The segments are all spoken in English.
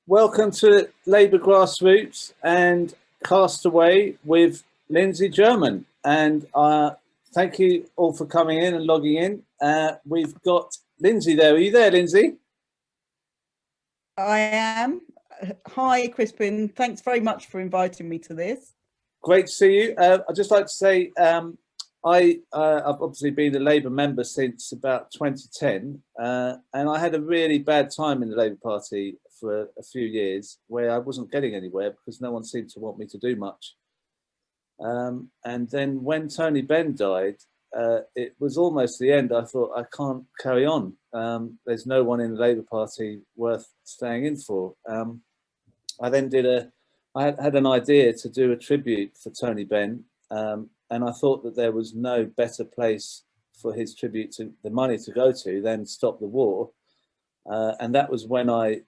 Welcome to Labour Grassroots and Castaway with Lindsey German. And thank you all for coming in and logging in. We've got Lindsey there. Are you there, Lindsey? I am. Hi, Crispin. Thanks very much for inviting me to this. Great to see you. I'd just like to say I've obviously been a Labour member since about 2010, and I had a really bad time in the Labour Party for a few years where I wasn't getting anywhere because no one seemed to want me to do much. And then when Tony Benn died, it was almost the end. I thought, I can't carry on. There's no one in the Labour Party worth staying in for. I then I had an idea to do a tribute for Tony Benn, and I thought that there was no better place for his tribute to the money to go to than Stop the War. And that was when I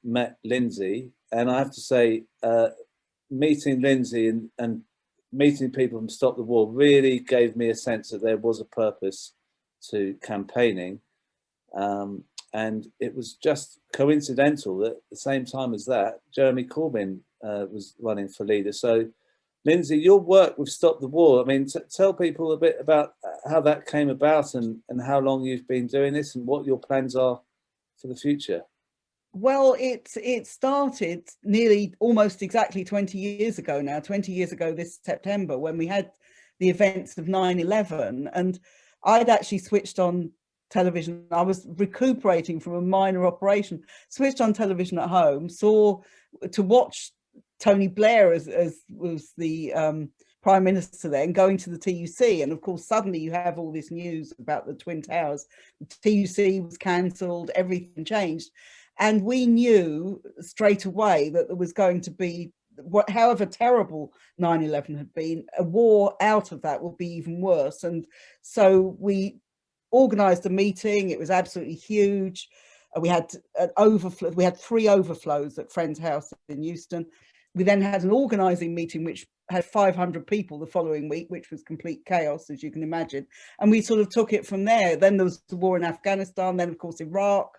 met Lindsey. And I have to say, meeting Lindsey and meeting people from Stop the War really gave me a sense that there was a purpose to campaigning. And it was just coincidental that at the same time as that, Jeremy Corbyn was running for leader. So, Lindsey, your work with Stop the War, I mean, tell people a bit about how that came about and how long you've been doing this and what your plans are for the future. Well, it started nearly almost exactly 20 years ago now, 20 years ago this September, when we had the events of 9/11, and I'd actually switched on television. I was recuperating from a minor operation, switched on television at home, saw to watch Tony Blair as was the Prime Minister then going to the TUC, and of course suddenly you have all this news about the Twin Towers. The TUC was cancelled, everything changed, and we knew straight away that there was going to be, however terrible 9/11 had been, a war out of that would be even worse. And so we organised a meeting. It was absolutely huge. We had an overflow. We had 3 overflows at Friend's house in Euston. We then had an organising meeting which had 500 people the following week, which was complete chaos, as you can imagine. And we sort of took it from there. Then there was the war in Afghanistan, then of course Iraq,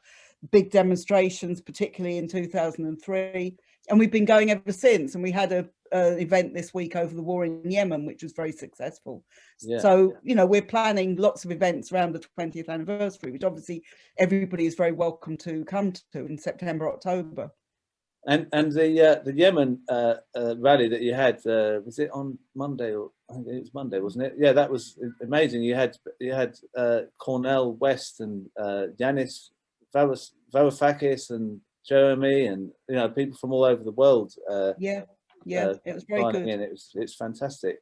big demonstrations, particularly in 2003. And we've been going ever since. And we had an event this week over the war in Yemen, which was very successful. Yeah. So, you know, we're planning lots of events around the 20th anniversary, which obviously everybody is very welcome to come to in September, October. And the Yemen rally that you had, was it on Monday, or I think it was Monday, wasn't it? Yeah, that was amazing. You had Cornel West and Yanis Varoufakis and Jeremy, and you know, people from all over the world. Yeah, it was very good. It's fantastic.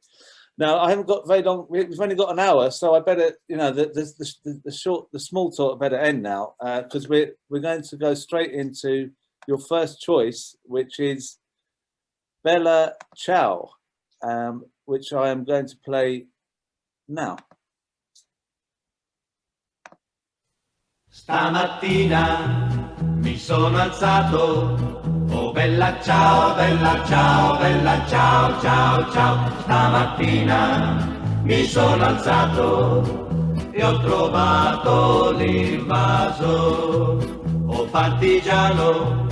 Now I haven't got very long. We've only got an hour, so I better, you know, the small talk better end now, because we're going to go straight into your first choice, which is Bella Ciao, which I am going to play now. Stamattina mi sono alzato, oh bella ciao, bella ciao, bella ciao, ciao, ciao. Stamattina mi sono alzato e ho trovato l'invaso, oh partigiano,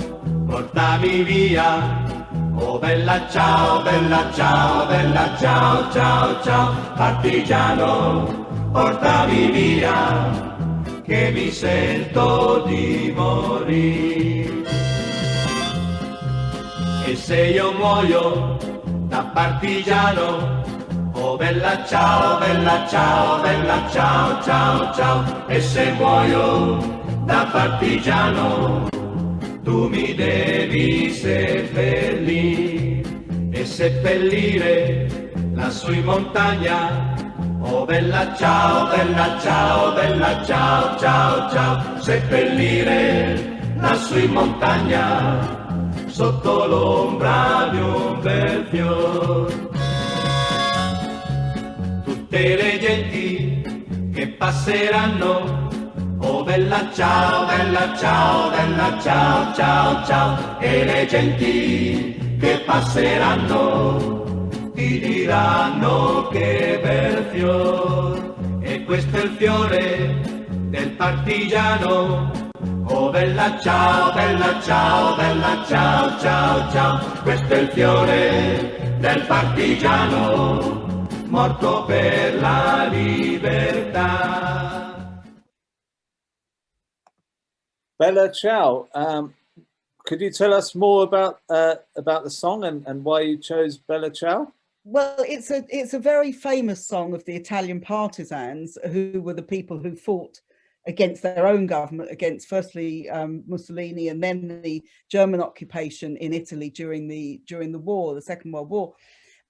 portami via, oh bella ciao, bella ciao, bella ciao, ciao, ciao. Partigiano, portami via, che mi sento di morire. E se io muoio da partigiano, oh bella ciao, bella ciao, bella ciao, ciao, ciao. E se muoio da partigiano, tu mi devi seppellire e seppellire lassù in montagna. Oh bella ciao, bella ciao, bella ciao, ciao, ciao. Seppellire lassù in montagna, sotto l'ombra di un bel fior. Tutte le genti che passeranno, oh bella ciao, bella ciao, bella ciao, ciao, ciao. E le genti che passeranno ti diranno che bel fior. E questo è il fiore del partigiano, Oh bella ciao, bella ciao, bella ciao, ciao, ciao. Questo è il fiore del partigiano, morto per la libertà. Bella Ciao. Could you tell us more about the song and why you chose Bella Ciao? Well, it's a very famous song of the Italian partisans, who were the people who fought against their own government, against firstly Mussolini and then the German occupation in Italy during the war, the Second World War.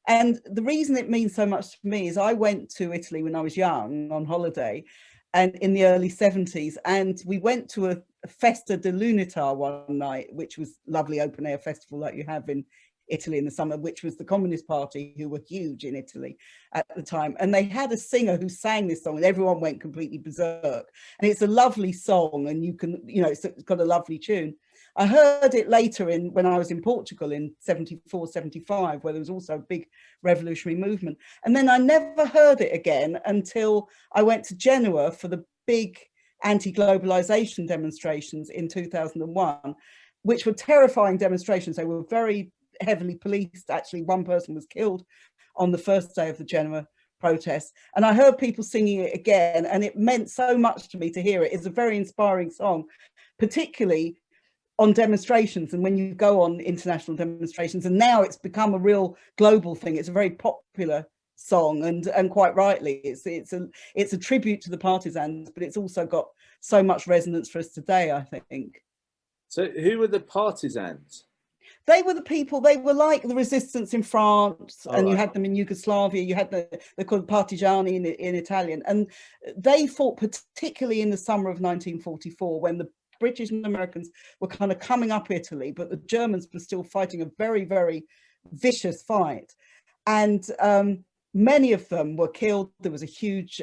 And the reason it means so much to me is I went to Italy when I was young on holiday, and in the early 70s, and we went to a Festa dell'Unità one night, which was lovely open air festival like you have in Italy in the summer, which was the Communist Party, who were huge in Italy at the time. And they had a singer who sang this song and everyone went completely berserk. And it's a lovely song, and you can, you know, it's got a lovely tune. I heard it later when I was in Portugal in 74, 75, where there was also a big revolutionary movement. And then I never heard it again until I went to Genoa for the big anti-globalization demonstrations in 2001, which were terrifying demonstrations. They were very heavily policed. Actually, one person was killed on the first day of the Genoa protests. And I heard people singing it again, and it meant so much to me to hear it. It's a very inspiring song, particularly on demonstrations and when you go on international demonstrations. And now it's become a real global thing. It's a very popular song, and quite rightly, it's a tribute to the partisans, but it's also got so much resonance for us today, I think. So who were the partisans? They were the people, they were like the resistance in France, and right. You had them in Yugoslavia, you had they're called partigiani in Italian, and they fought particularly in the summer of 1944 when the British and Americans were kind of coming up Italy, but the Germans were still fighting a very, very vicious fight. And many of them were killed. There was a huge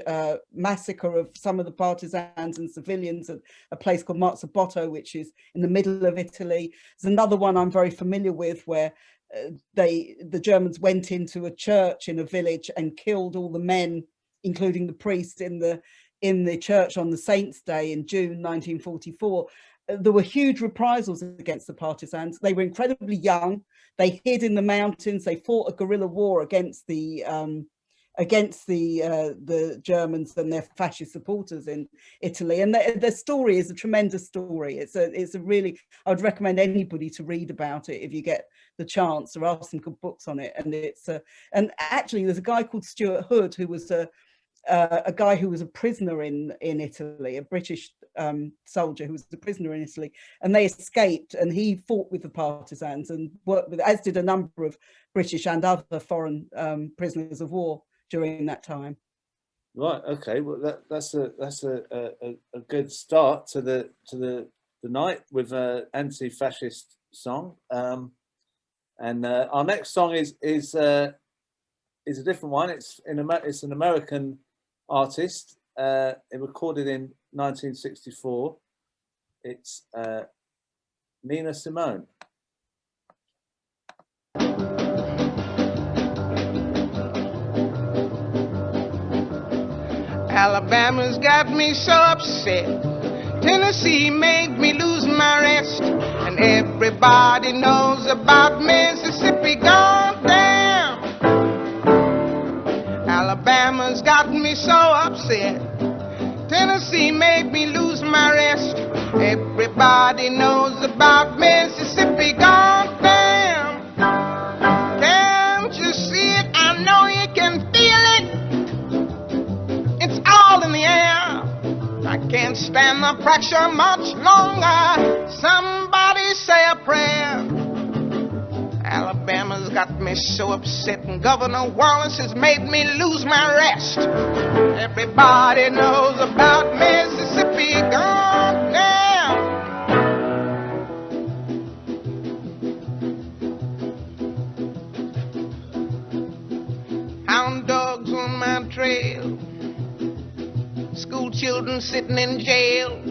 massacre of some of the partisans and civilians at a place called Marzabotto, which is in the middle of Italy. There's another one I'm very familiar with where the Germans went into a church in a village and killed all the men, including the priest in the church on the Saints' Day in June 1944. There were huge reprisals against the partisans. They were incredibly young. They hid in the mountains. They fought a guerrilla war against the Germans and their fascist supporters in Italy. And their story is a tremendous story. It's a really, I would recommend anybody to read about it if you get the chance. There are some good books on it. And and actually there's a guy called Stuart Hood who was a guy who was a prisoner in Italy, a British soldier who was a prisoner in Italy, and they escaped, and he fought with the partisans and worked with, as did a number of British and other foreign prisoners of war during that time. Right. Okay. Well, that's a good start to the night with an anti-fascist song. And our next song is a different one. It's an American artist. It recorded in 1964. It's Nina Simone. Alabama's got me so upset. Tennessee made me lose my rest. And everybody knows about Mississippi gone down. Alabama's got me so upset. Tennessee made me lose my rest. Everybody knows about Mississippi gone down. Can't you see it? I know you can feel it. It's all in the air. I can't stand the pressure much longer. Somebody say a prayer. Alabama's got me so upset, and Governor Wallace has made me lose my rest. Everybody knows about Mississippi gone down. Hound dogs on my trail, school children sitting in jail.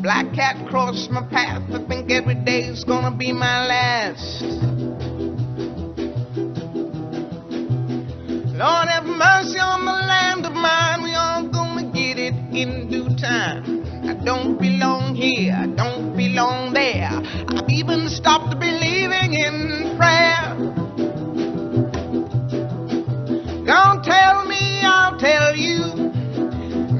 Black cat crossed my path. I think every day's gonna be my last. Lord have mercy on the land of mine. We all gonna get it in due time. time. I don't belong here, I don't belong there. I've even stopped believing in prayer. Don't tell me, I'll tell you.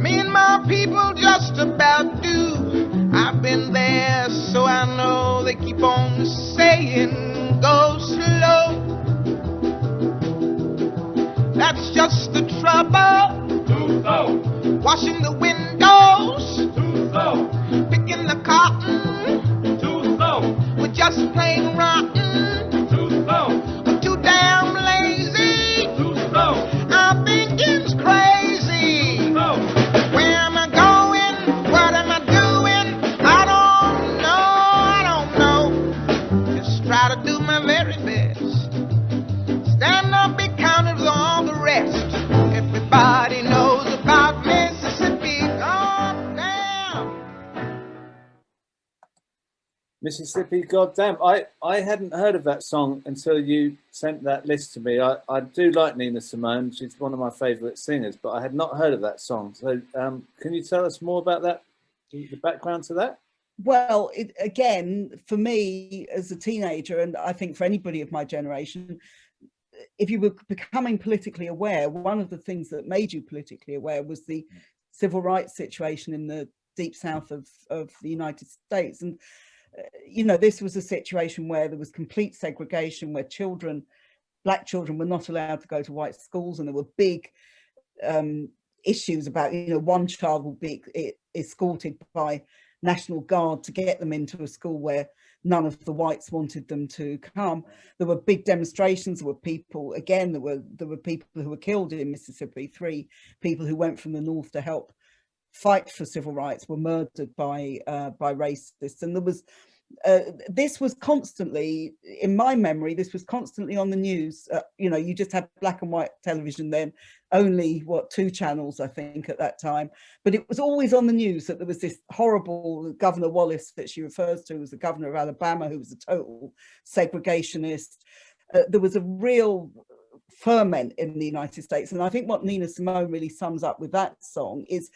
Me and my people just about do. I've been there, so I know they keep on saying, go slow. That's just the trouble. Too slow. Washing the windows. Too slow. Picking the cotton. Too slow. We're just plain rotten. Too slow. We're too damn lazy. Too slow. Our thinking's crazy. Too slow. Where am I going? What am I doing? I don't know. Just try to do my very best. Stand up, be counted with all the rest. Everybody knows about Mississippi. Goddam. Mississippi, Goddam. I hadn't heard of that song until you sent that list to me. I do like Nina Simone. She's one of my favourite singers, but I had not heard of that song. So can you tell us more about that, the background to that? Well, again, for me as a teenager, and I think for anybody of my generation, if you were becoming politically aware, one of the things that made you politically aware was the civil rights situation in the deep south of the United States. And, you know, this was a situation where there was complete segregation, where black children were not allowed to go to white schools. And there were big issues about, you know, one child will be escorted by National Guard to get them into a school where none of the whites wanted them to come. There were big demonstrations. There were people, again, there were people who were killed in Mississippi. 3 people who went from the north to help fight for civil rights were murdered by racists. And there was this was constantly, in my memory, this was constantly on the news. You know, you just had black and white television then, only 2 channels, I think, at that time. But it was always on the news that there was this horrible Governor Wallace that she refers to as the governor of Alabama, who was a total segregationist. There was a real ferment in the United States. And I think what Nina Simone really sums up with that song is,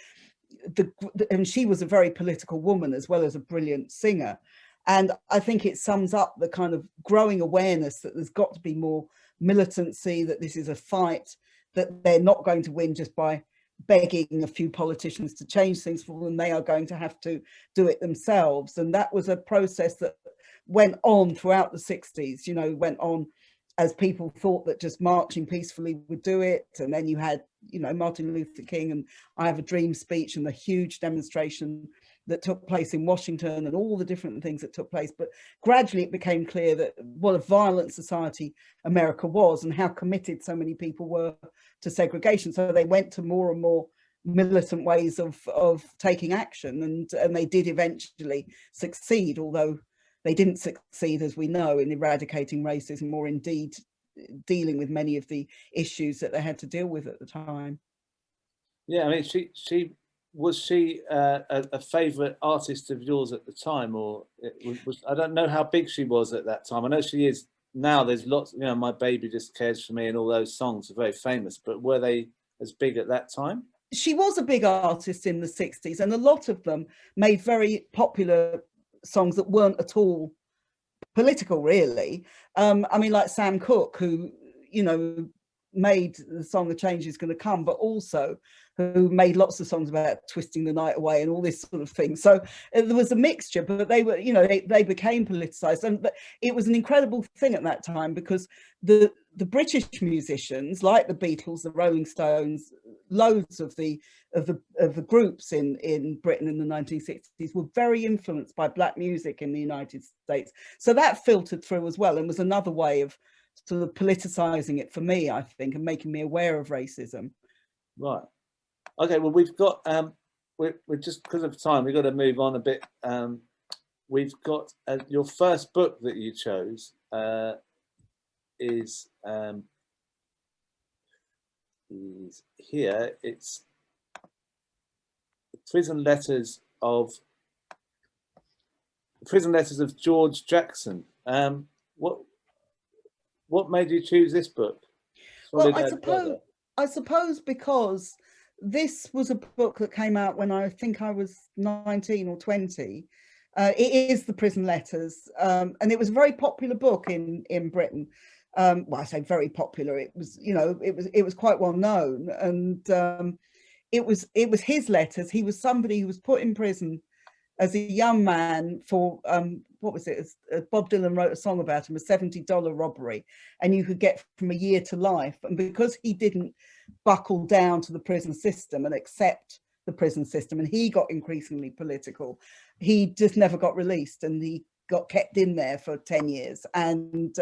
and she was a very political woman as well as a brilliant singer. And I think it sums up the kind of growing awareness that there's got to be more militancy, that this is a fight, that they're not going to win just by begging a few politicians to change things for them. They are going to have to do it themselves. And that was a process that went on throughout the 60s, you know, went on as people thought that just marching peacefully would do it. And then you had, you know, Martin Luther King and I Have a Dream speech and the huge demonstration that took place in Washington and all the different things that took place. But gradually it became clear that what a violent society America was and how committed so many people were to segregation. So they went to more and more militant ways of taking action, and they did eventually succeed, although they didn't succeed, as we know, in eradicating racism or indeed dealing with many of the issues that they had to deal with at the time. Yeah, I mean, was she a favourite artist of yours at the time, or I don't know how big she was at that time. I know she is now. There's lots, you know, My Baby Just Cares for Me and all those songs are very famous, but were they as big at that time? She was a big artist in the 60s, and a lot of them made very popular songs that weren't at all political, really. I mean, like Sam Cooke, who, you know, made the song The Change Is Going to Come, but also who made lots of songs about twisting the night away and all this sort of thing. So there was a mixture, but they were, you know, they became politicized. And but it was an incredible thing at that time, because the British musicians, like the Beatles, the Rolling Stones, loads of the groups in Britain in the 1960s were very influenced by black music in the United States. So that filtered through as well, and was another way of sort of politicizing it for me, I think, and making me aware of racism. Right. Okay, well, we've got, we're just because of time, we've got to move on a bit. We've got your first book that you chose is here. It's Prison Letters of George Jackson. What made you choose this book? Well, I suppose because this was a book that came out when I think I was 19 or 20. It is the Prison Letters, and it was a very popular book in Britain. Well, I say very popular. It was, you know, it was quite well known, and it was his letters. He was somebody who was put in prison as a young man for what was it? Bob Dylan wrote a song about him, a $70 robbery, and you could get from a year to life. And because he didn't buckle down to the prison system and accept the prison system, and he got increasingly political, he just never got released, and he got kept in there for 10 years. And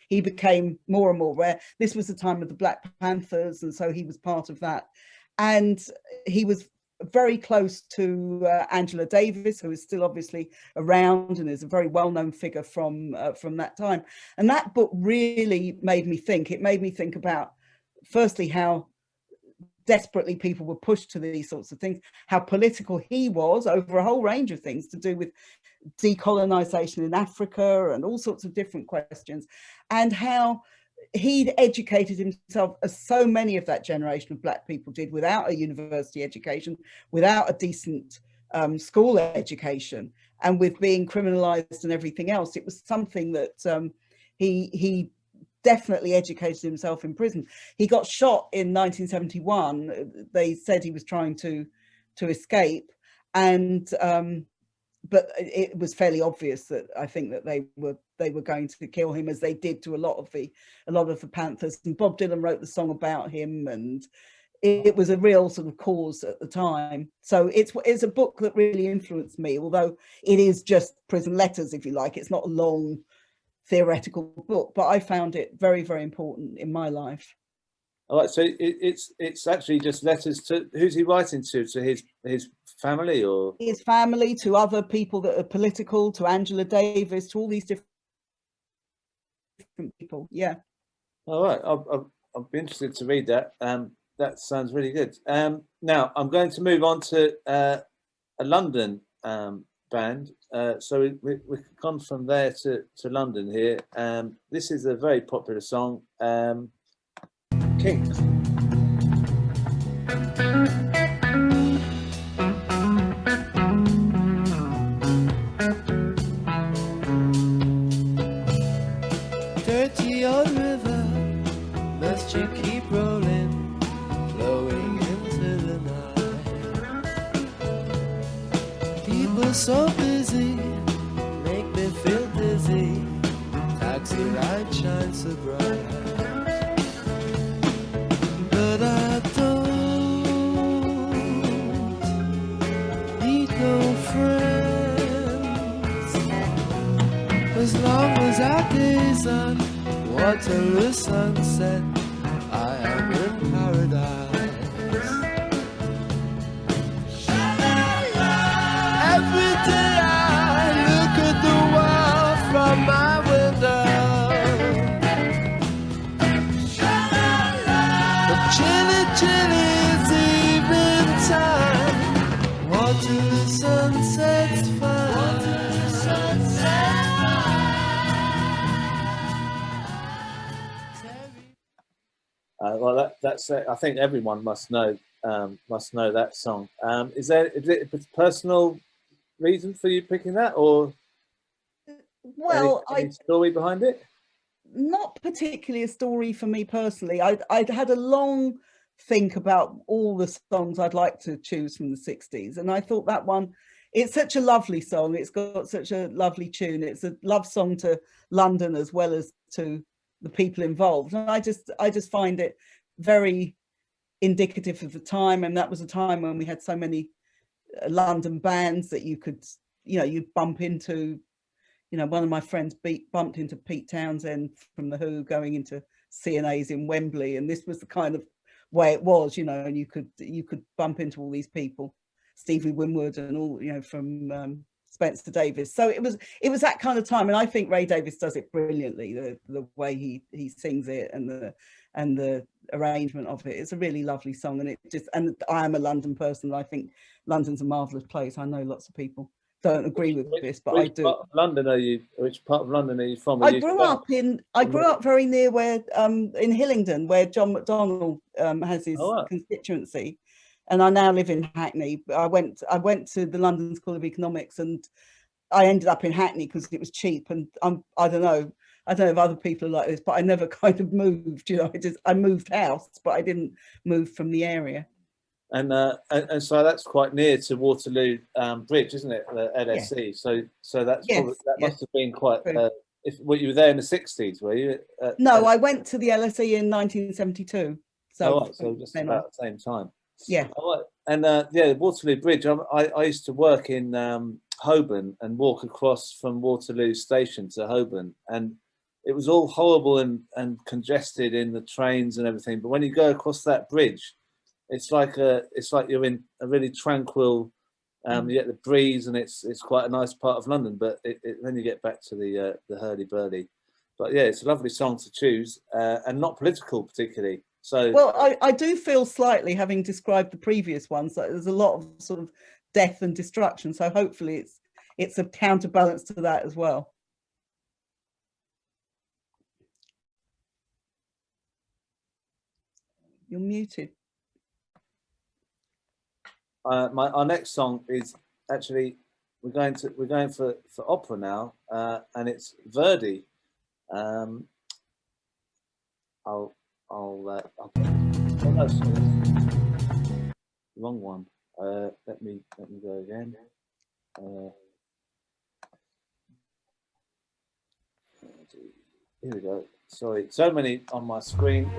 he became more and more rare. This was the time of the Black Panthers, and so he was part of that. And he was very close to Angela Davis, who is still obviously around and is a very well-known figure from that time. And that book really made me think. It made me think about, firstly, how desperately people were pushed to these sorts of things, how political he was over a whole range of things to do with decolonization in Africa and all sorts of different questions, and how he'd educated himself, as so many of that generation of Black people did, without a university education, without a decent school education, and with being criminalized and everything else. It was something that he definitely educated himself in prison. He got shot in 1971. They said he was trying to escape, and but it was fairly obvious that I think that they were going to kill him, as they did to a lot of the Panthers. And Bob Dylan wrote the song about him, and it was a real sort of cause at the time. So it's a book that really influenced me, although it is just prison letters, if you like. It's not a long theoretical book, but I found it very, very important in my life. All right, so it's actually just letters to, who's he writing to his family, or his family, to other people that are political, to Angela Davis, to all these different people. Yeah. All right, I'll be interested to read that. That sounds really good. Now I'm going to move on to a London band. So we've gone from there to London here. This is a very popular song. Kinks. Dirty old river, must you keep rolling, flowing into the night? People so busy, make me feel dizzy, taxi light shines so bright. But I don't need no friends, as long as I gaze on Waterloo sunset, I am in paradise. Every day I look at the world from my window. Chilly evening time. Waterloo sunset's fine. Waterloo sunset's fine. Well, that's I think everyone must know that song. Is it a personal reason for you picking that, or well, any story behind it? Not particularly a story for me personally. I'd had a long think about all the songs I'd like to choose from the 60s, and I thought that one, it's such a lovely song, it's got such a lovely tune, it's a love song to London as well as to the people involved, and I just find it very indicative of the time. And that was a time when we had so many London bands that you could, you'd bump into. One of my friends bumped into Pete Townsend from The Who going into CNA's in Wembley, and this was the kind of way it was, and you could bump into all these people, Stevie Winwood and all, from Spencer Davis. So it was that kind of time, and I think Ray Davies does it brilliantly. The way he sings it and the arrangement of it. It's a really lovely song, and I am a London person. I think London's a marvelous place. I know lots of people don't agree with this, but I do. Part of London are you? Which part of London are you from? I grew up very near where in Hillingdon, where John McDonnell has his constituency, and I now live in Hackney. I went to the London School of Economics, and I ended up in Hackney because it was cheap. And I don't know if other people are like this, but I never kind of moved. You know, I moved house, but I didn't move from the area. And so that's quite near to Waterloo Bridge, isn't it? The LSE. Yeah. So that's probably, that must have been quite. You were there in the 60s, were you? No, I went to the LSE in 1972. So, so just about the same time. Yeah. And Waterloo Bridge. I used to work in Holborn and walk across from Waterloo Station to Holborn, and it was all horrible and congested in the trains and everything. But when you go across that bridge, it's like you're in a really tranquil. You get the breeze, and it's quite a nice part of London. But then you get back to the hurdy-burdy. But yeah, it's a lovely song to choose, and not political particularly. So well, I do feel slightly, having described the previous ones, that there's a lot of sort of death and destruction. So hopefully it's a counterbalance to that as well. You're muted. Our next song is actually we're going for opera now, and it's Verdi. Oh no, sorry. Wrong one. Let me go again. Here we go. Sorry, so many on my screen.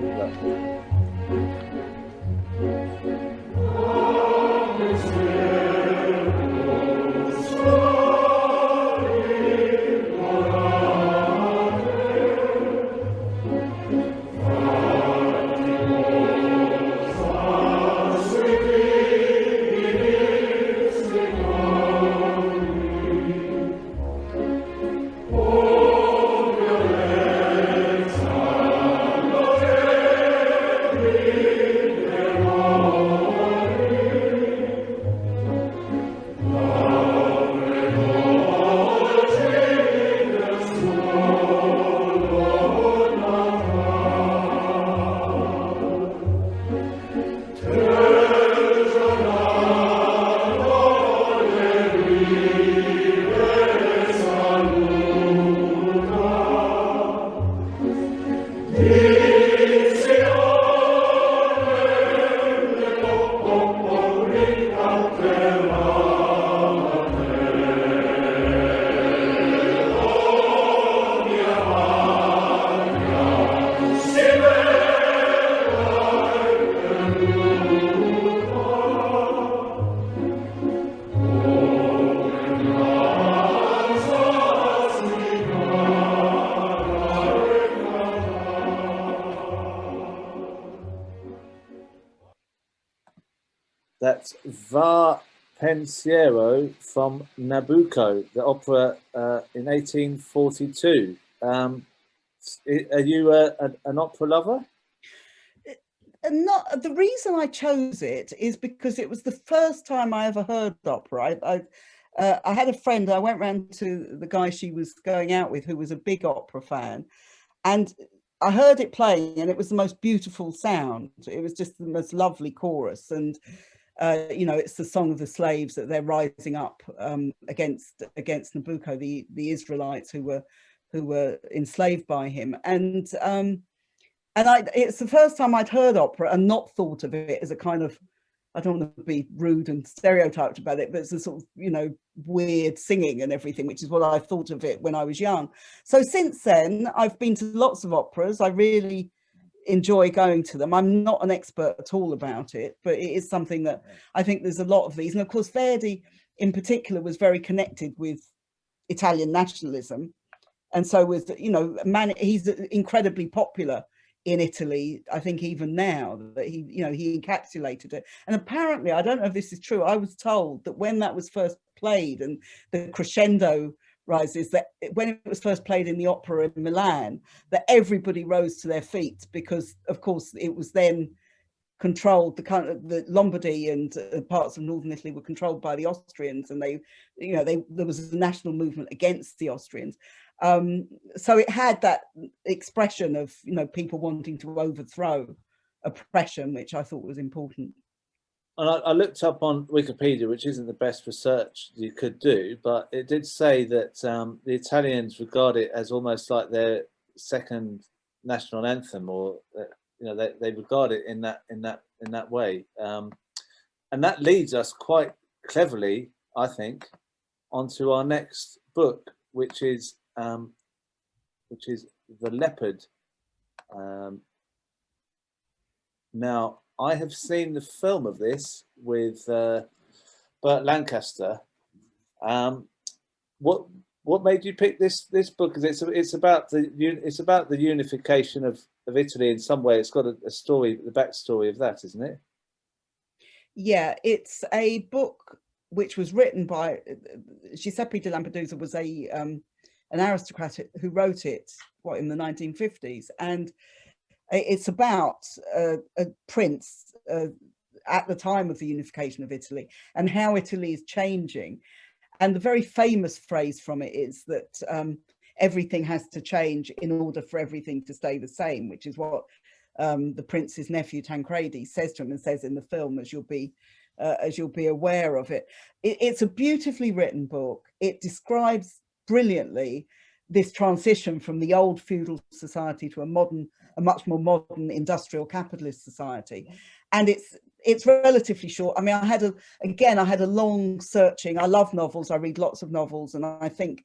That's Va Pensiero from Nabucco, the opera in 1842. Are you an opera lover? Not the reason I chose it is because it was the first time I ever heard opera. I had a friend. I went round to the guy she was going out with, who was a big opera fan, and I heard it playing, and it was the most beautiful sound. It was just the most lovely chorus, and you know, it's the song of the slaves that they're rising up against Nabucco, the Israelites who were enslaved by him, and it's the first time I'd heard opera and not thought of it as a kind of, I don't want to be rude and stereotyped about it, but it's a sort of, you know, weird singing and everything, which is what I thought of it when I was young. So since then, I've been to lots of operas. I really enjoy going to them. I'm not an expert at all about it, but it is something that I think there's a lot of these. And of course, Verdi in particular was very connected with Italian nationalism. And so was, you know, he's incredibly popular in Italy, I think even now, that he, you know, he encapsulated it. And apparently, I don't know if this is true, I was told that when that was first played and the crescendo rises, that when it was first played in the opera in Milan, that everybody rose to their feet because, of course, it was then controlled, the Lombardy and parts of northern Italy were controlled by the Austrians, and they, you know, there was a national movement against the Austrians. So it had that expression of, you know, people wanting to overthrow oppression, which I thought was important. And I looked up on Wikipedia, which isn't the best research you could do, but it did say that the Italians regard it as almost like their second national anthem, or they regard it in that way. And that leads us quite cleverly, I think, onto our next book, which is The Leopard. Now, I have seen the film of this with Burt Lancaster. What made you pick this book? Because it's about the unification of Italy in some way. It's got a story, the backstory of that, isn't it? Yeah, it's a book which was written by Giuseppe de Lampedusa, was an aristocrat who wrote it in the 1950s, and it's about a prince at the time of the unification of Italy and how Italy is changing. And the very famous phrase from it is that everything has to change in order for everything to stay the same, which is what the prince's nephew Tancredi says to him, and says in the film, as you'll be aware of it. It's a beautifully written book. It describes brilliantly this transition from the old feudal society to a much more modern industrial capitalist society. And it's relatively short. I mean, I had a long searching. I love novels. I read lots of novels, and I think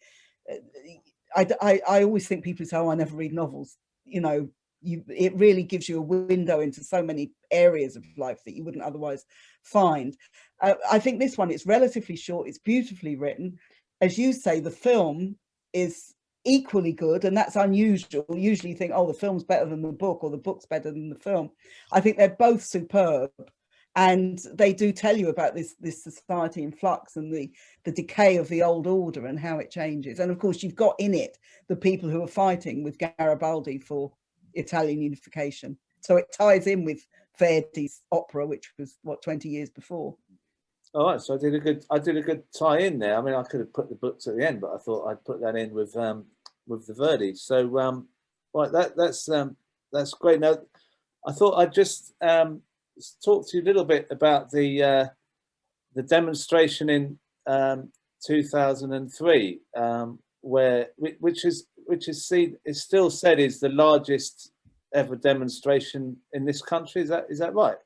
I always think people say, "Oh, I never read novels." It really gives you a window into so many areas of life that you wouldn't otherwise find. I think this one, it's relatively short. It's beautifully written. As you say, the film is equally good, and that's unusual. Usually you think, oh, the film's better than the book, or the book's better than the film. I think they're both superb, and they do tell you about this society in flux and the decay of the old order and how it changes. And of course you've got in it the people who are fighting with Garibaldi for Italian unification, so it ties in with Verdi's opera, which was 20 years before. All right, so I did a good tie in there. I mean, I could have put the books at the end, but I thought I'd put that in with the Verdi. So right, that's great. Now, I thought I'd just talk to you a little bit about the demonstration in 2003, which is still said is the largest ever demonstration in this country. Is that right?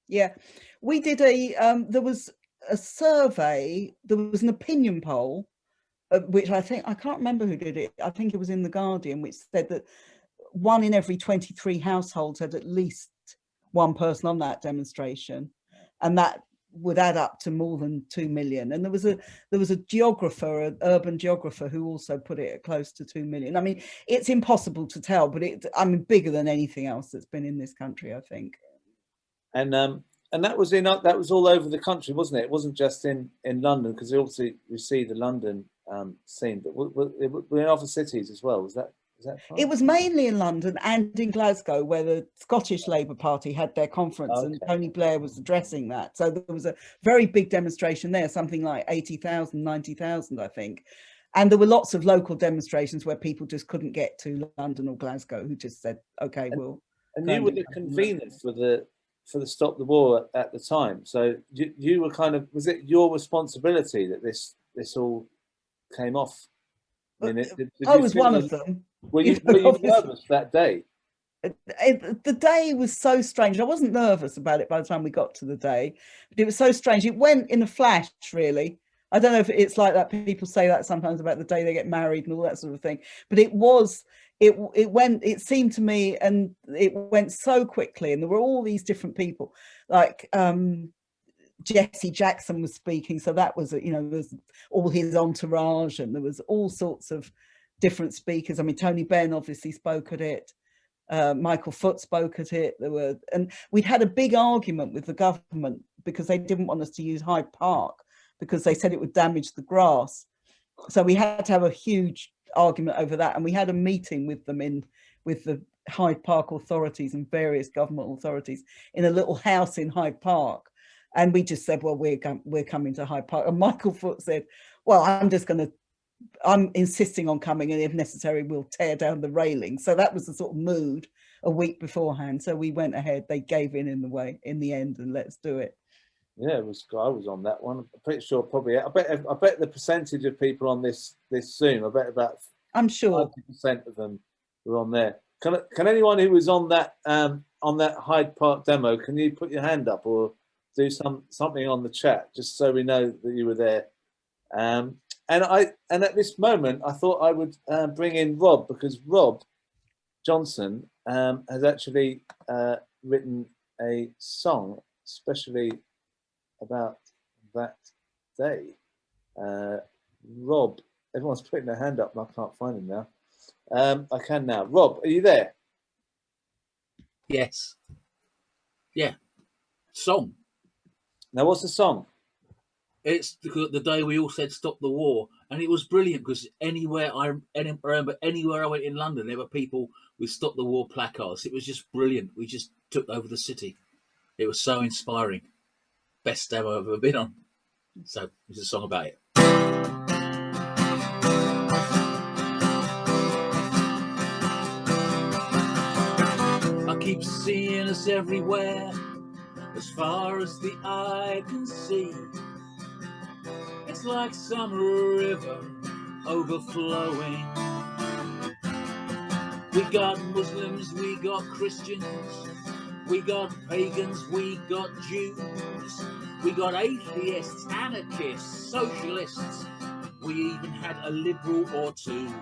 Yeah, we did there was a survey, there was an opinion poll, which I can't remember who did it. I think it was in The Guardian, which said that 1 in every 23 households had at least one person on that demonstration, and that would add up to more than 2 million. And there was a geographer, an urban geographer, who also put it at close to 2 million. I mean, it's impossible to tell, but bigger than anything else that's been in this country, I think. And that was all over the country, wasn't it? It wasn't just in London, because obviously we see the London scene, but we're in other cities as well. Was that right? It was mainly in London and in Glasgow, where the Scottish Labour Party had their conference, and Tony Blair was addressing that. So there was a very big demonstration there, something like 80,000, 90,000, I think. And there were lots of local demonstrations where people just couldn't get to London or Glasgow, who just said, "Okay, we'll." And you were the convener for the Stop the War at the time. So you were was it your responsibility that this all came off? I mean, I was one of them. Were you nervous that day? The day was so strange. I wasn't nervous about it by the time we got to the day, but it was so strange. It went in a flash, really. I don't know if it's like that. People say that sometimes about the day they get married and all that sort of thing. But it seemed to me, and it went so quickly, and there were all these different people, like Jesse Jackson was speaking, so that was, there was all his entourage, and there was all sorts of different speakers. I mean, Tony Benn obviously spoke at it, Michael Foot spoke at it. And we'd had a big argument with the government because they didn't want us to use Hyde Park, because they said it would damage the grass. So we had to have a huge argument over that, and we had a meeting with them with the Hyde Park authorities and various government authorities in a little house in Hyde Park, and we just said, well, we're coming to Hyde Park. And Michael Foot said, well, I'm insisting on coming, and if necessary we'll tear down the railing. So that was the sort of mood a week beforehand. So we went ahead. They gave in the end and let's do it. Yeah, it was. I was on that one. I'm pretty sure. Probably. I bet the percentage of people on this Zoom. I bet about I'm sure 50% of them were on there. Can anyone who was on that Hyde Park demo? Can you put your hand up or do something on the chat just so we know that you were there? And at this moment I thought I would bring in Rob, because Rob Johnson has actually written a song especially about that day. Rob, everyone's putting their hand up and I can't find him now. I can now. Rob, are you there? Yes. Yeah. Song. Now, what's the song? It's the day we all said stop the war, and it was brilliant because I remember anywhere I went in London, there were people with stop the war placards. It was just brilliant. We just took over the city. It was so inspiring. Best demo I've ever been on. So it's a song about it. I keep seeing us everywhere, as far as the eye can see. It's like some river overflowing. We got Muslims, we got Christians, we got pagans, we got Jews, we got atheists, anarchists, socialists. We even had a liberal or two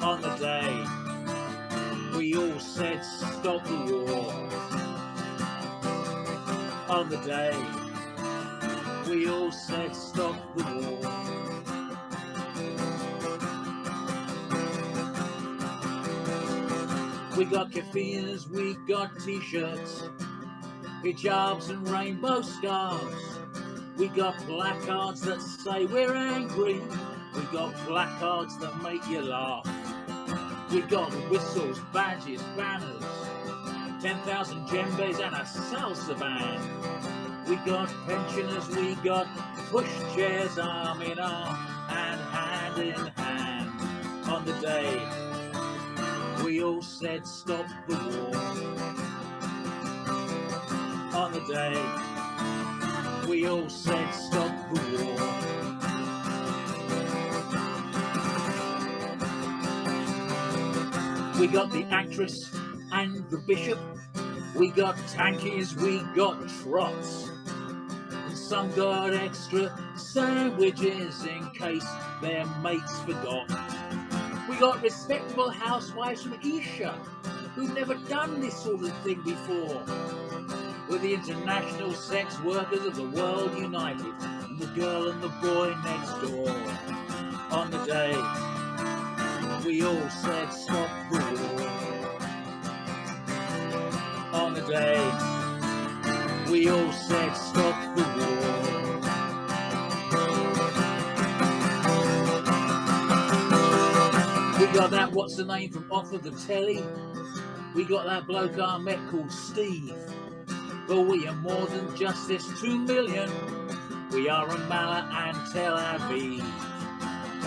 on the day. We all said stop the war. On the day we all said stop the war. We got keffiyehs, we got t-shirts, hijabs and rainbow scarves. We got placards that say we're angry. We got placards that make you laugh. We got whistles, badges, banners, 10,000 djembes and a salsa band. We got pensioners, we got pushchairs, arm in arm and hand in hand. On the day we all said stop the war. On the day we all said stop the war. We got the actress and the bishop. We got tankies, we got trots. And some got extra sandwiches in case their mates forgot. We got respectable housewives from Isha who've never done this sort of thing before. We're the international sex workers of the world united, and the girl and the boy next door. On the day we all said stop the war. On the day we all said stop the war. We got that what's the name from off of the telly. We got that bloke I met called Steve. But we are more than just this 2 million. We are Ramallah and Tel Aviv.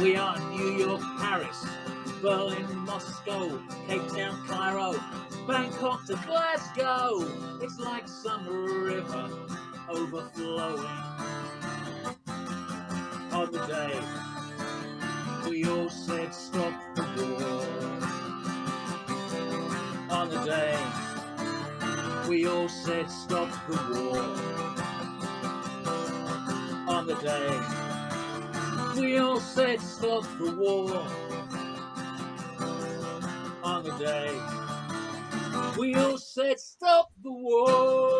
We are New York, Paris, Berlin, Moscow, Cape Town, Cairo, Bangkok to Glasgow. It's like some river overflowing. On the day we all said stop the war. On the day we all said stop the war. On the day we all said stop the war. On the day we all said stop the war.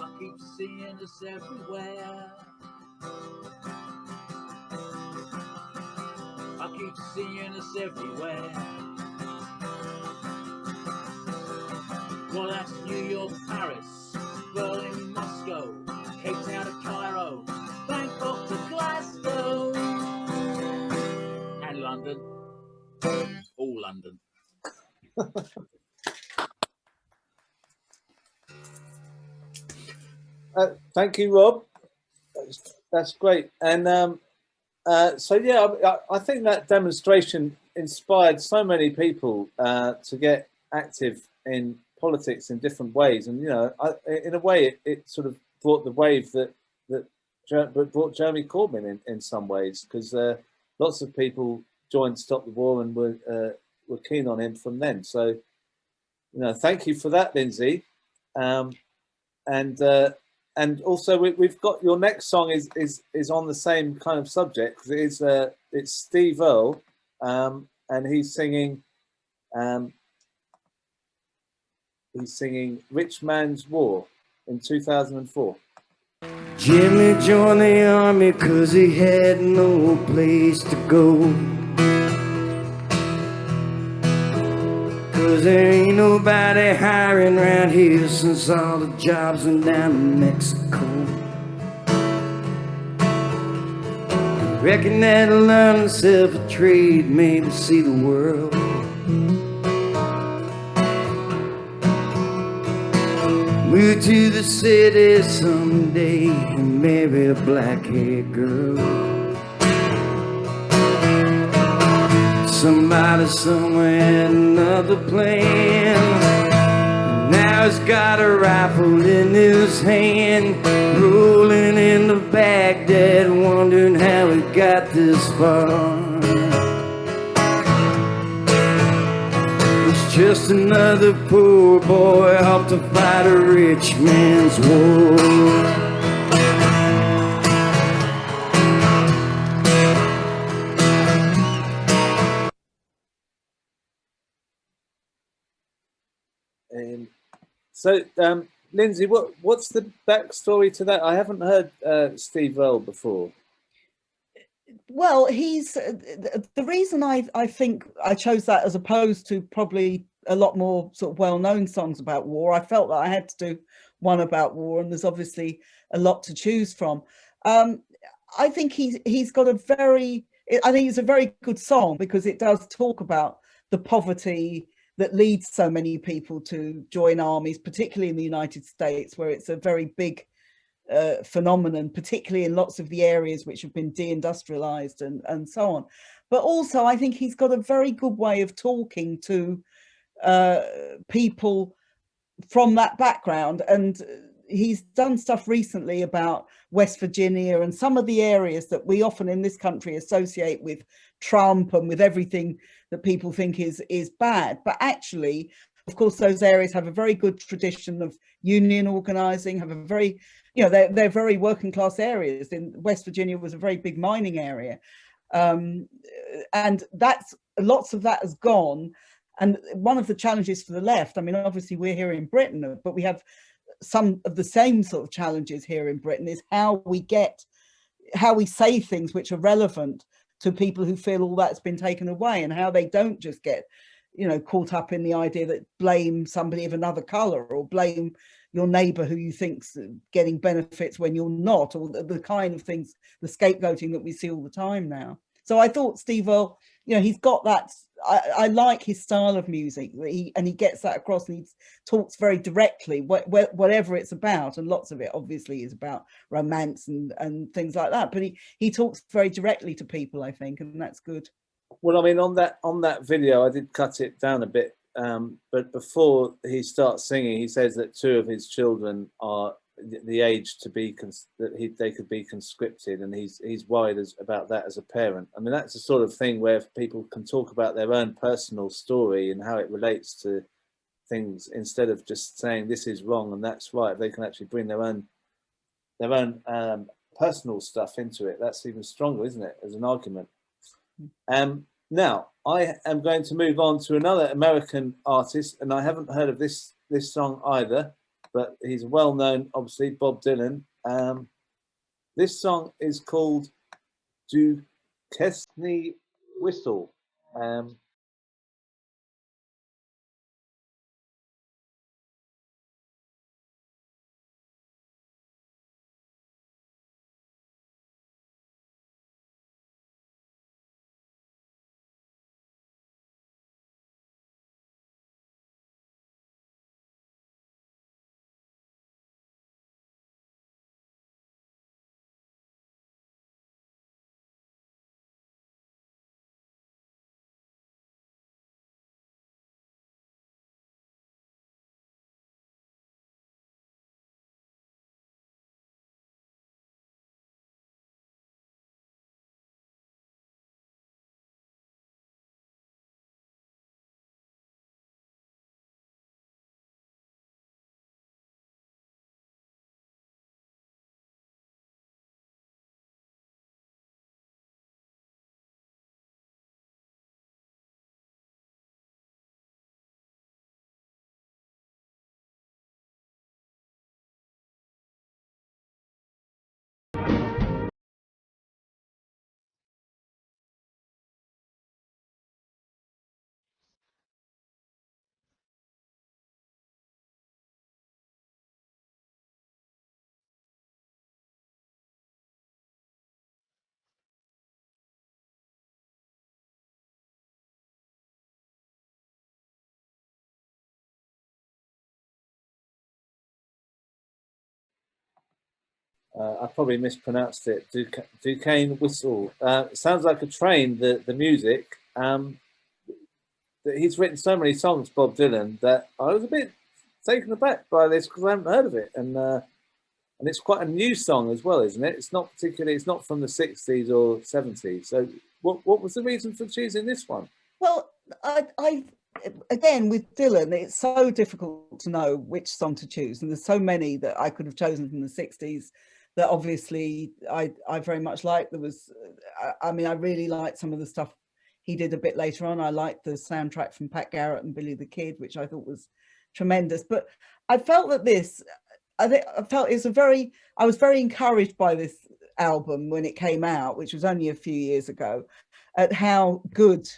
I keep seeing us everywhere. I keep seeing us everywhere. Well, that's New York, Paris, Berlin, Moscow, Cape Town to Cairo, Bangkok to Glasgow, and London. All London. Thank you, Rob. That's great. And so, yeah, I think that demonstration inspired so many people to get active in politics in different ways, and you know, in a way, it sort of brought the wave that brought Jeremy Corbyn in some ways, because lots of people joined Stop the War and were keen on him from then. So, you know, thank you for that, Lindsey. And also we've got your next song is on the same kind of subject. It's Steve Earle, and he's singing Rich Man's War in 2004. Jimmy joined the army 'cause he had no place to go. 'Cause there ain't nobody hiring around here since all the jobs went down to Mexico. I reckon that learn himself a trade, maybe see the world. Move to the city someday and marry a black-haired girl. Somebody somewhere had another plan. Now he's got a rifle in his hand, rolling into Baghdad, wondering how he got this far. He's just another poor boy off to fight a rich man's war. So, Lindsey, what's the backstory to that? I haven't heard Steve Earle before. Well, he's the reason I think I chose that as opposed to probably a lot more sort of well-known songs about war. I felt that I had to do one about war, and there's obviously a lot to choose from. I think he's got a very good song because it does talk about the poverty that leads so many people to join armies, particularly in the United States, where it's a very big phenomenon, particularly in lots of the areas which have been deindustrialized and so on. But also, I think he's got a very good way of talking to people from that background. And he's done stuff recently about West Virginia and some of the areas that we often in this country associate with Trump and with everything that people think is bad. But actually, of course, those areas have a very good tradition of union organizing, have a very, you know, they're very working class areas. In West Virginia was a very big mining area. And that's lots of that has gone. And one of the challenges for the left, I mean, obviously we're here in Britain, but we have some of the same sort of challenges here in Britain, is how we say things which are relevant to people who feel all that's been taken away, and how they don't just get, you know, caught up in the idea that blame somebody of another color or blame your neighbor who you think's getting benefits when you're not, or the kind of things, the scapegoating that we see all the time now. So I thought Steve Earle, you know, he's got that. I like his style of music, and he gets that across, and he talks very directly, whatever it's about, and lots of it obviously is about romance and things like that. But he talks very directly to people, I think, and that's good. Well, I mean, on that video, I did cut it down a bit, but before he starts singing, he says that 2 of his children are the age to be they could be conscripted, and he's worried about that as a parent. I mean, that's the sort of thing where people can talk about their own personal story and how it relates to things, instead of just saying this is wrong and that's right. They can actually bring their own personal stuff into it. That's even stronger, isn't it, as an argument? Now I am going to move on to another American artist, and I haven't heard of this song either, but he's well known, obviously, Bob Dylan. This song is called Duqesne Whistle. I probably mispronounced it. Duqesne whistle. It sounds like a train. The music. That he's written so many songs, Bob Dylan, that I was a bit taken aback by this because I haven't heard of it, and it's quite a new song as well, isn't it? It's not particularly. It's not from the 60s or 70s. So, what was the reason for choosing this one? Well, I again with Dylan, it's so difficult to know which song to choose, and there's so many that I could have chosen from the 60s that obviously I very much like. There was, I mean, I really liked some of the stuff he did a bit later on. I liked the soundtrack from Pat Garrett and Billy the Kid, which I thought was tremendous. But I felt that I was very encouraged by this album when it came out, which was only a few years ago, at how good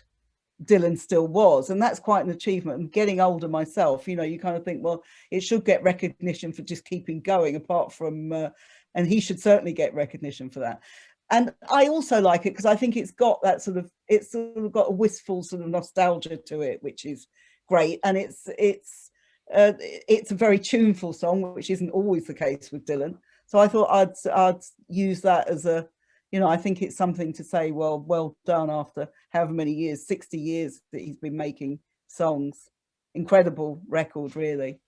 Dylan still was. And that's quite an achievement. And getting older myself, you know, you kind of think, well, it should get recognition for just keeping going, apart from, and he should certainly get recognition for that. And I also like it because I think it's got that it's sort of got a wistful sort of nostalgia to it, which is great. And it's a very tuneful song, which isn't always the case with Dylan. So I thought I'd use that as a, you know, I think it's something to say, well done after however many years, 60 years that he's been making songs. Incredible record, really.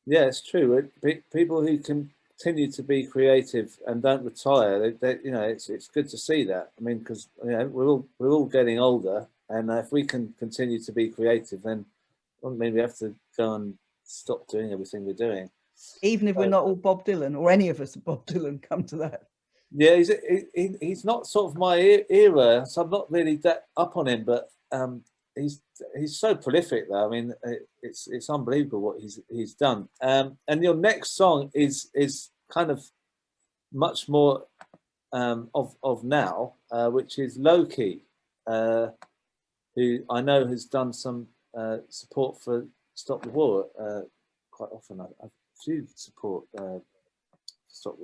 Yeah, it's true. People who continue to be creative and don't retire, you know, it's good to see that. I mean, because, you know, we're all getting older, and if we can continue to be creative, then maybe we have to go and stop doing everything we're doing. Even if we're not all Bob Dylan, or any of us are Bob Dylan, come to that. Yeah, he's not sort of my era, so I'm not really that up on him. But he's so prolific, though. I mean, it's unbelievable what he's done. And your next song is kind of much more of now, which is Lowkey, who I know has done some support for Stop the War quite often. I've few support. A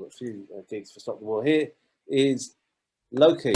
few gigs for Stop the War. Here is Lowkey.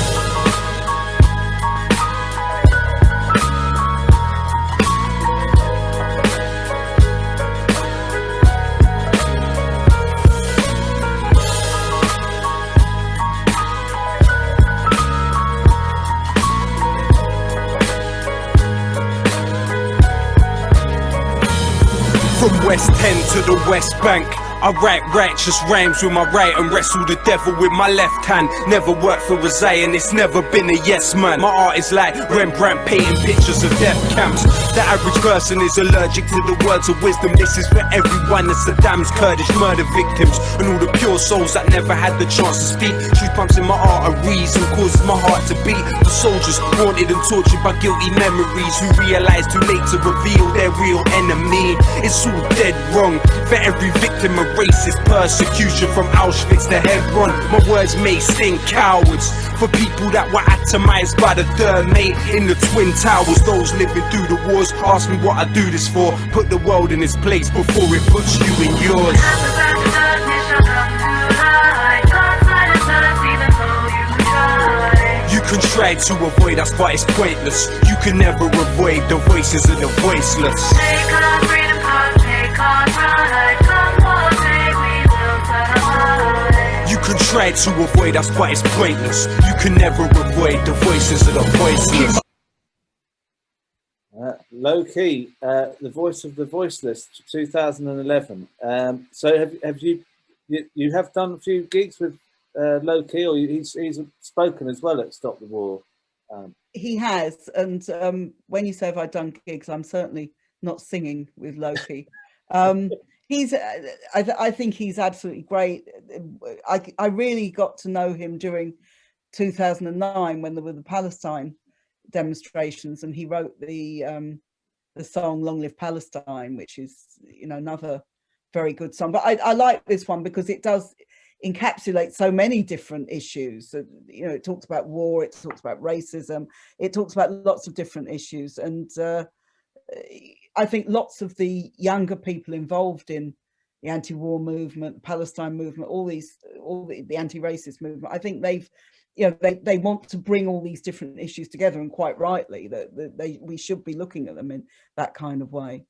From West End to the West Bank, I write righteous rhymes with my right and wrestle the devil with my left hand. Never worked for a Zion, it's never been a yes man. My art is like Rembrandt painting pictures of death camps. The average person is allergic to the words of wisdom. This is for everyone, the Saddam's Kurdish murder victims, and all the pure souls that never had the chance to speak. Truth pumps in my arteries and causes my heart to beat. The soldiers haunted and tortured by guilty memories, who realize too late to reveal their real enemy. It's all dead wrong for every victim of racist persecution, from Auschwitz to Hebron. My words may sting cowards for people that were atomized by the third mate in the Twin Towers. Those living through the wars ask me what I do this for. Put the world in its place before it puts you in yours. You can try to avoid us, but it's pointless. You can never avoid the voices of the voiceless. Take our freedom, take our pride. You can try to avoid us, but it's pointless. You can never avoid the voices of the voiceless. Lowkey, the voice of the voiceless, 2011. So have you have done a few gigs with Lowkey, or he's spoken as well at Stop the War? He has, and when you say have I done gigs, I'm certainly not singing with Lowkey. I think he's absolutely great. I really got to know him during 2009 when there were the Palestine demonstrations, and he wrote the song "Long Live Palestine," which is, you know, another very good song. But I like this one because it does encapsulate so many different issues. You know, it talks about war, it talks about racism, it talks about lots of different issues, and I think lots of the younger people involved in the anti-war movement, the Palestine movement, all the anti-racist movement, I think they want to bring all these different issues together, and quite rightly that we should be looking at them in that kind of way.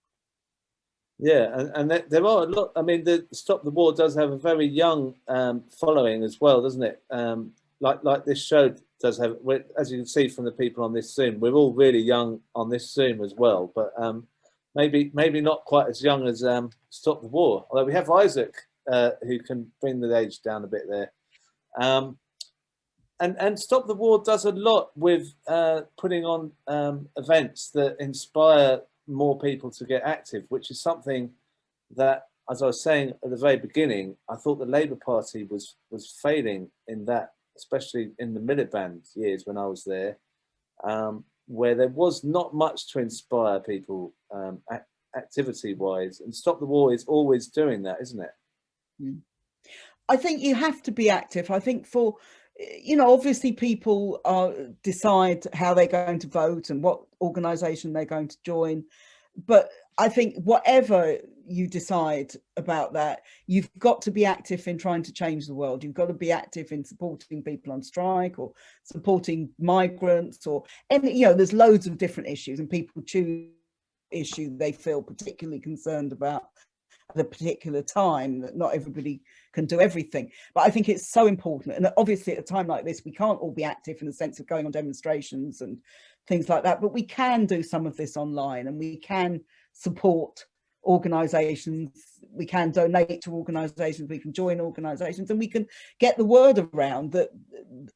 Yeah, and there are a lot. I mean, the Stop the War does have a very young following as well, doesn't it? Like this show does have. As you can see from the people on this Zoom, we're all really young on this Zoom as well. But maybe not quite as young as Stop the War. Although we have Isaac, who can bring the age down a bit there. And Stop the War does a lot with putting on events that inspire more people to get active, which is something that, as I was saying at the very beginning, I thought the Labour Party was failing in that, especially in the Miliband years when I was there, where there was not much to inspire people activity-wise. And Stop the War is always doing that, isn't it? I think you have to be active. I think for, you know, obviously people decide how they're going to vote and what organisation they're going to join. But I think whatever you decide about that, you've got to be active in trying to change the world. You've got to be active in supporting people on strike or supporting migrants or any, you know, there's loads of different issues and people choose issue they feel particularly concerned about at a particular time, that not everybody can do everything. But I think it's so important. And obviously at a time like this, we can't all be active in the sense of going on demonstrations and things like that, but we can do some of this online and we can support organisations, we can donate to organisations, we can join organisations, and we can get the word around that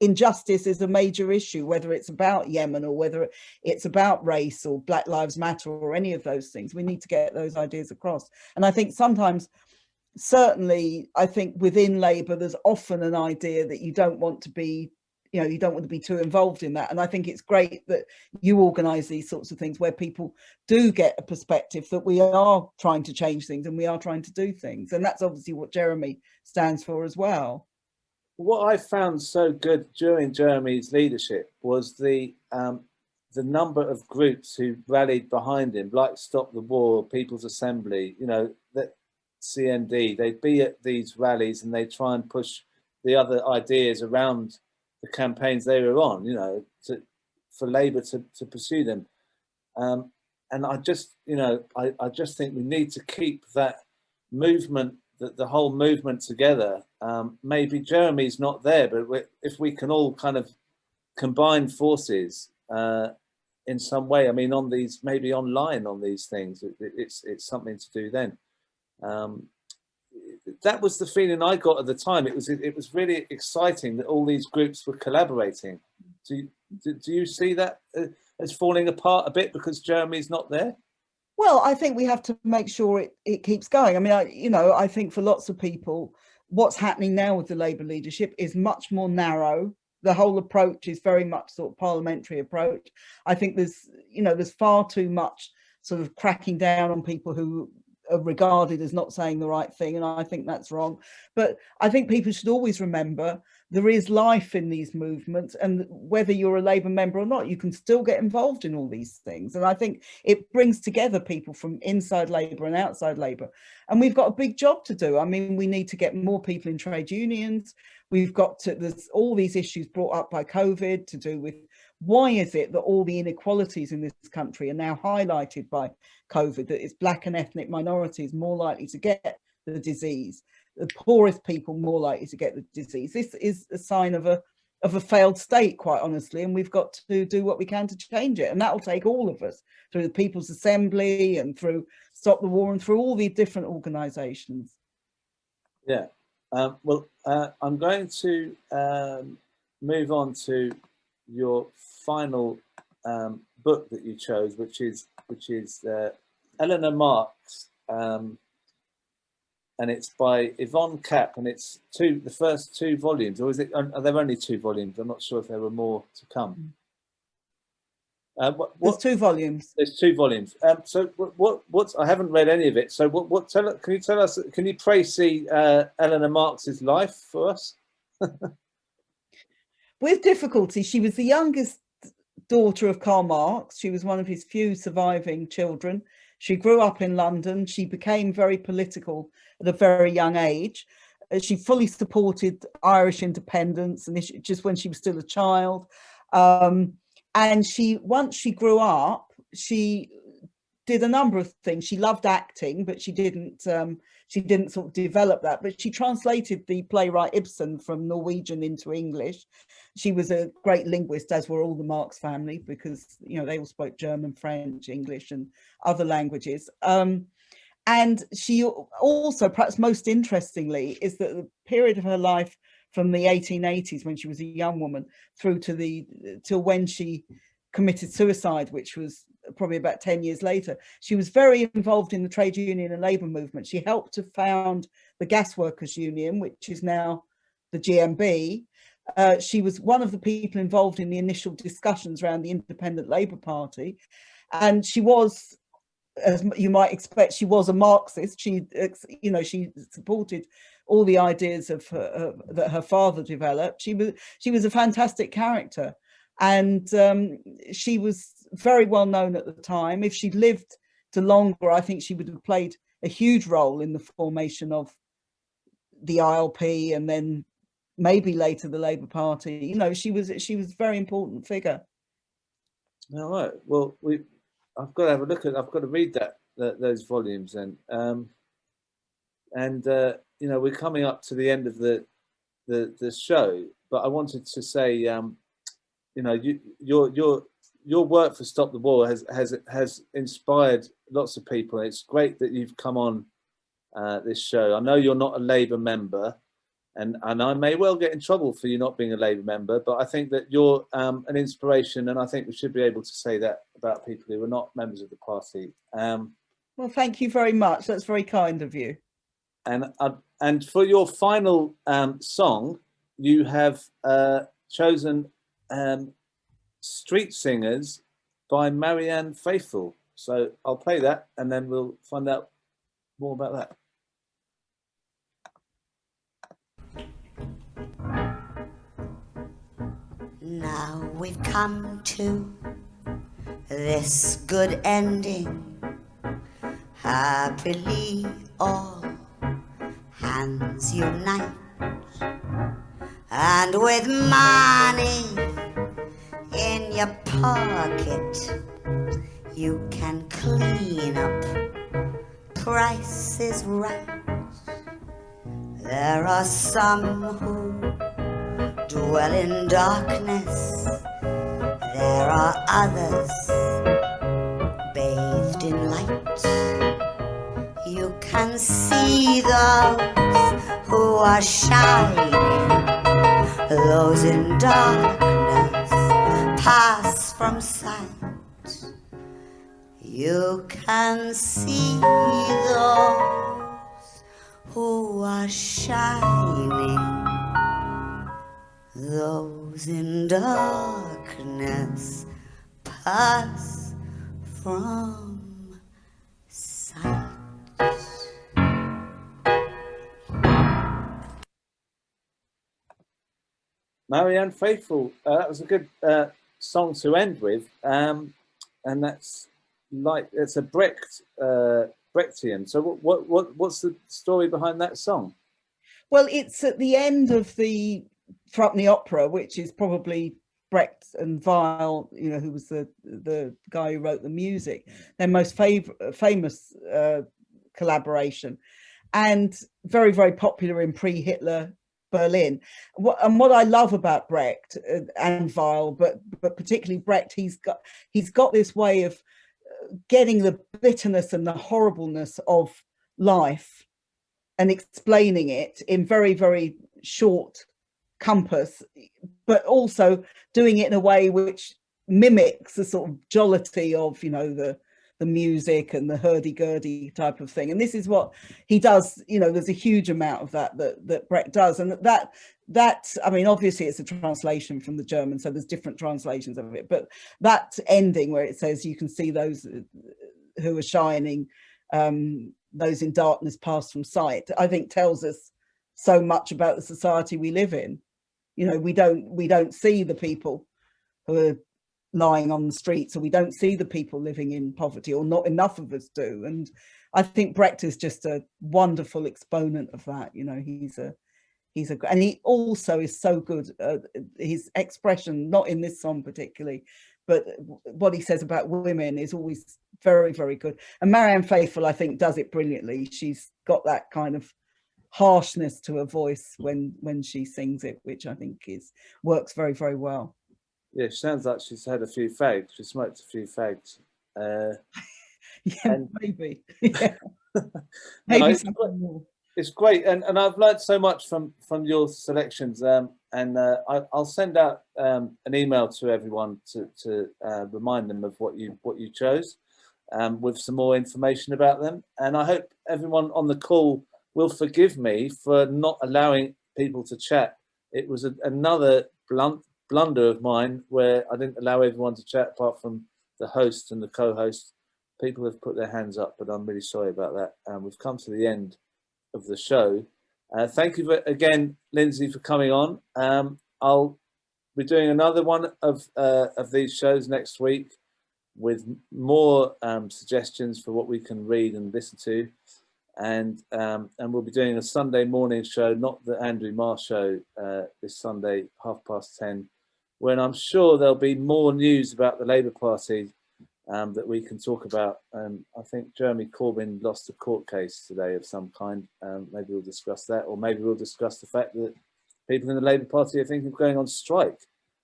injustice is a major issue, whether it's about Yemen or whether it's about race or Black Lives Matter or any of those things. We need to get those ideas across. And I think sometimes, certainly, I think within Labour, there's often an idea that you don't want to be, you know, you don't want to be too involved in that. And I think it's great that you organise these sorts of things where people do get a perspective that we are trying to change things and we are trying to do things. And that's obviously what Jeremy stands for as well. What I found so good during Jeremy's leadership was the number of groups who rallied behind him, like Stop the War, People's Assembly, you know, that CND, they'd be at these rallies and they try and push the other ideas around the campaigns they were on, you know, for Labour to pursue them. And I just, you know, I just think we need to keep that movement, the whole movement together. Maybe Jeremy's not there, but if we can all kind of combine forces in some way, I mean, on these, maybe online on these things, it's something to do then. That was the feeling I got at the time. It was really exciting that all these groups were collaborating. Do you see that as falling apart a bit because Jeremy's not there? Well, I think we have to make sure it keeps going. I mean, I think for lots of people, what's happening now with the Labour leadership is much more narrow. The whole approach is very much sort of parliamentary approach. I think there's far too much sort of cracking down on people who are regarded as not saying the right thing, and I think that's wrong. But I think people should always remember there is life in these movements, and whether you're a Labour member or not, you can still get involved in all these things. And I think it brings together people from inside Labour and outside Labour. And we've got a big job to do. I mean, we need to get more people in trade unions. There's all these issues brought up by COVID to do with why is it that all the inequalities in this country are now highlighted by COVID, that it's Black and ethnic minorities more likely to get the disease, the poorest people more likely to get the disease. This is a sign of a failed state, quite honestly, and we've got to do what we can to change it. And that will take all of us, through the People's Assembly and through Stop the War and through all these different organisations. Yeah. Well, I'm going to move on to your final book that you chose, which is Eleanor Marx, and it's by Yvonne Kapp, and it's the first 2 volumes, or is it? Are there only 2 volumes? I'm not sure if there were more to come. There's 2 volumes. There's 2 volumes. So what? I haven't read any of it. So can you tell us? Can you précis Eleanor Marx's life for us? With difficulty. She was the youngest daughter of Karl Marx. She was one of his few surviving children. She grew up in London. She became very political at a very young age. She fully supported Irish independence, and just when she was still a child. And once she grew up, she did a number of things. She loved acting, but she didn't sort of develop that. But she translated the playwright Ibsen from Norwegian into English. She was a great linguist, as were all the Marx family, because, you know, they all spoke German, French, English, and other languages. And she also, perhaps most interestingly, is that the period of her life from the 1880s, when she was a young woman, through to till when she committed suicide, which was probably about 10 years later, she was very involved in the trade union and labour movement. She helped to found the Gas Workers Union, which is now the GMB. She was one of the people involved in the initial discussions around the Independent Labour Party. And she was, as you might expect, she was a Marxist. She, you know, she supported all the ideas of that her father developed. She was a fantastic character, and she was very well known at the time. If she'd lived to longer, I think she would have played a huge role in the formation of the ILP, and then maybe later the Labour Party. You know, she was a very important figure. All right. Well, I've got to have a look at. I've got to read those volumes then. You know, we're coming up to the end of the show, but I wanted to say, you know, your work for Stop the War has inspired lots of people. It's great that you've come on this show. I know you're not a Labour member, and I may well get in trouble for you not being a Labour member, but I think that you're an inspiration, and I think we should be able to say that about people who are not members of the party. Well, thank you very much. That's very kind of you. And for your final song, you have chosen Street Singers by Marianne Faithfull. So I'll play that, and then we'll find out more about that. Now we've come to this good ending, happily all hands unite, and with money in your pocket you can clean up prices right. There are some who dwell in darkness, there are others bathed in light. You can see those who are shining, those in darkness pass from sight. You can see those who are shining, those in darkness pass from sight. Marianne Faithfull, that was a good song to end with, and that's like, it's a Brechtian. So what's the story behind that song? Well, it's at the end of the Threepenny Opera, which is probably Brecht and Weill, you know, who was the guy who wrote the music, their most famous collaboration, and very, very popular in pre-Hitler Berlin. What I love about Brecht and Weill, but particularly Brecht, he's got this way of getting the bitterness and the horribleness of life and explaining it in very, very short compass, but also doing it in a way which mimics the sort of jollity of, you know, the music and the hurdy-gurdy type of thing. And this is what he does. You know, there's a huge amount of that Brecht does, and that I mean, obviously it's a translation from the German, so there's different translations of it, but that ending where it says you can see those who are shining, those in darkness pass from sight, I think tells us so much about the society we live in. You know, we don't see the people who are lying on the streets, or we don't see the people living in poverty, or not enough of us do. And I think Brecht is just a wonderful exponent of that. You know, and he also is so good. His expression, not in this song particularly, but what he says about women is always very, very good. And Marianne Faithfull, I think, does it brilliantly. She's got that kind of harshness to her voice when she sings it, which I think works very, very well. Yeah, she sounds like she's had a few fags. She smoked a few fags. Yeah, maybe. Yeah. Maybe No, something more. It's great, and I've learned so much from your selections. I'll send out an email to everyone to remind them of what you chose, with some more information about them. And I hope everyone on the call will forgive me for not allowing people to chat. It was another blunder of mine where I didn't allow everyone to chat apart from the host and the co-host. People have put their hands up, but I'm really sorry about that. We've come to the end of the show. Thank you again, Lindsey, for coming on. I'll be doing another one of these shows next week with more suggestions for what we can read and listen to, and we'll be doing a Sunday morning show, not the Andrew Marr show, this Sunday 10:30, when I'm sure there'll be more news about the Labour Party that we can talk about. I think Jeremy Corbyn lost a court case today of some kind. Maybe we'll discuss that, or maybe we'll discuss the fact that people in the Labour Party are thinking of going on strike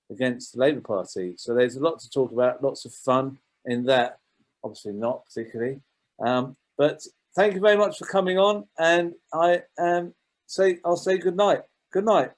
against the Labour Party. So there's a lot to talk about, lots of fun in that. Obviously not particularly, but thank you very much for coming on, and I'll say good night. Good night.